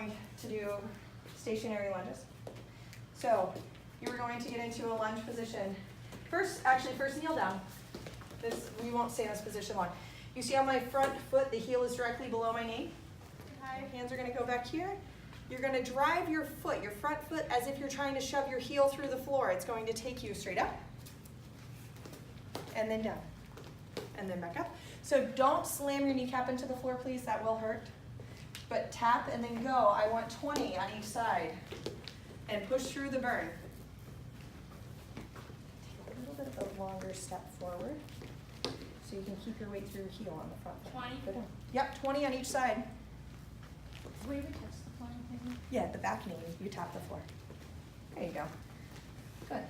going to do stationary lunges. So you're going to get into a lunge position. First kneel down. We won't stay in this position long. You see how my front foot, the heel is directly below my knee? My hands are going to go back here. You're going to drive your foot, your front foot, as if you're trying to shove your heel through the floor. It's going to take you straight up, and then down, and then back up. So don't slam your kneecap into the floor, please. That will hurt. But tap and then go. I want 20 on each side. And push through the burn. Take a little bit of a longer step forward so you can keep your weight through your heel on the front. 20? Go down. Yep, 20 on each side. Where would touch the floor? Yeah, the back knee, you tap the floor. There you go. Good.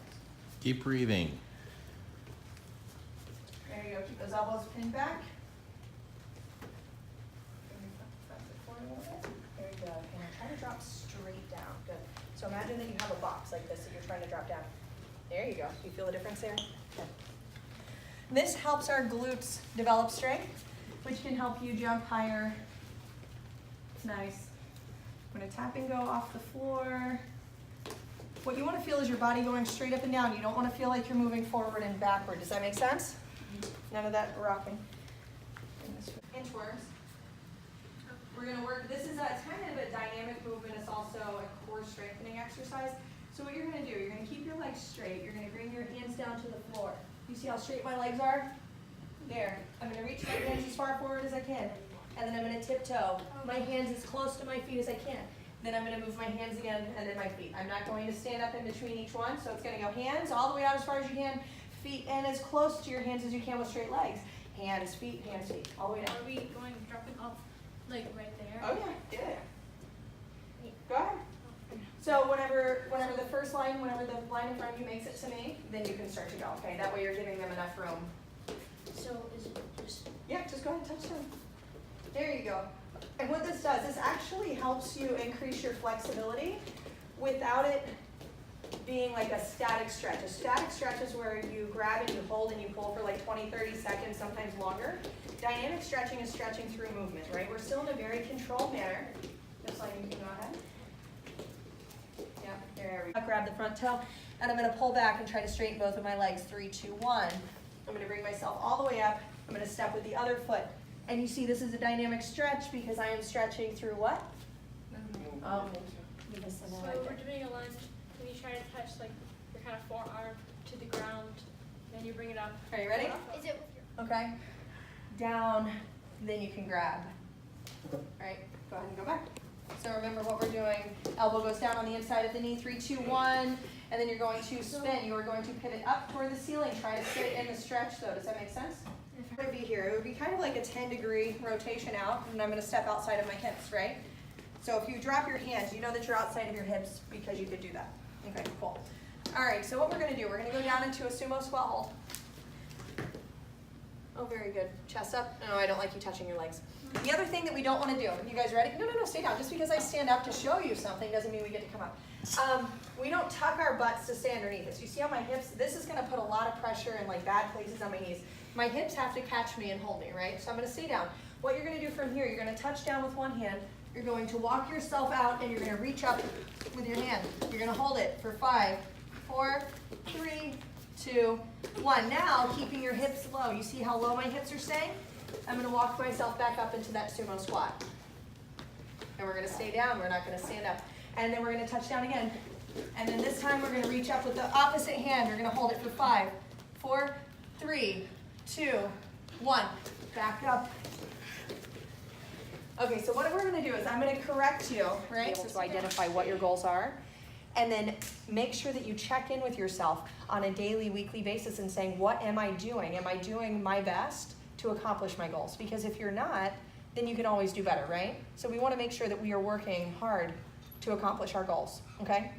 Keep breathing. There you go. Keep those elbows pinned back. Press it forward a little bit. There you go. And try to drop straight down. Good. So imagine that you have a box like this that you're trying to drop down. There you go. You feel the difference there? Good. This helps our glutes develop strength, which can help you jump higher. It's nice. I'm going to tap and go off the floor. What you want to feel is your body going straight up and down. You don't want to feel like you're moving forward and backward. Does that make sense? None of that rocking. Inchworms. We're going to work, it's kind of a dynamic movement. It's also a core strengthening exercise. So what you're going to do, you're going to keep your legs straight. You're going to bring your hands down to the floor. You see how straight my legs are? There. I'm going to reach my hands as far forward as I can. And then I'm going to tiptoe. My hands as close to my feet as I can. Then I'm going to move my hands again and then my feet. I'm not going to stand up in between each one. So it's going to go hands all the way out as far as you can. Feet in as close to your hands as you can with straight legs. Hands, feet, all the way down. Are we going dropping off like right there? Oh yeah. Go ahead. So whenever the line in front of you makes it to me, then you can start to go. Okay, that way you're giving them enough room. So is it just? Yeah, just go ahead and touch them. There you go. And what this does, this actually helps you increase your flexibility without it being like a static stretch. A static stretch is where you grab and you hold and you pull for like 20, 30 seconds, sometimes longer. Dynamic stretching is stretching through movement, right? We're still in a very controlled manner. Just like you can go ahead. Yeah, there we go. I'll grab the front toe and I'm going to pull back and try to straighten both of my legs. 3, 2, 1. I'm going to bring myself all the way up. I'm going to step with the other foot. And you see this is a dynamic stretch because I am stretching through what? So we're doing a lunge. When you try to touch like your kind of forearm to the ground, then you bring it up. Are you ready? Is it with your Okay. Down, then you can grab. All right, go ahead and go back. So remember what we're doing. Elbow goes down on the inside of the knee, 3, 2, 1. And then you're going to spin. You are going to pivot up toward the ceiling. Try to sit in the stretch though. Does that make sense? It would be here. It would be kind of like a 10-degree rotation out. And I'm going to step outside of my hips, right? So if you drop your hands, you know that you're outside of your hips because you could do that. Okay, cool. All right, so what we're going to do, we're going to go down into a sumo squat hold. Oh, very good. Chest up. No, I don't like you touching your legs. The other thing that we don't want to do, you guys ready? No, stay down. Just because I stand up to show you something doesn't mean we get to come up. We don't tuck our butts to stay underneath us. You see how my hips, this is going to put a lot of pressure in like bad places on my knees. My hips have to catch me and hold me, right? So I'm going to stay down. What you're going to do from here, you're going to touch down with one hand. You're going to walk yourself out and you're going to reach up with your hand. You're going to hold it for 5, 4, 3, 2, 1. Now, keeping your hips low. You see how low my hips are staying? I'm going to walk myself back up into that sumo squat. And we're going to stay down. We're not going to stand up. And then we're going to touch down again. And then this time we're going to reach up with the opposite hand. We're going to hold it for 5, 4, 3, 2, 1. Back up. Okay, so what we're going to do is I'm going to correct you, right? Be able to identify what your goals are. And then make sure that you check in with yourself on a daily, weekly basis and saying, what am I doing? Am I doing my best to accomplish my goals? Because if you're not, then you can always do better, right? So we want to make sure that we are working hard to accomplish our goals, okay?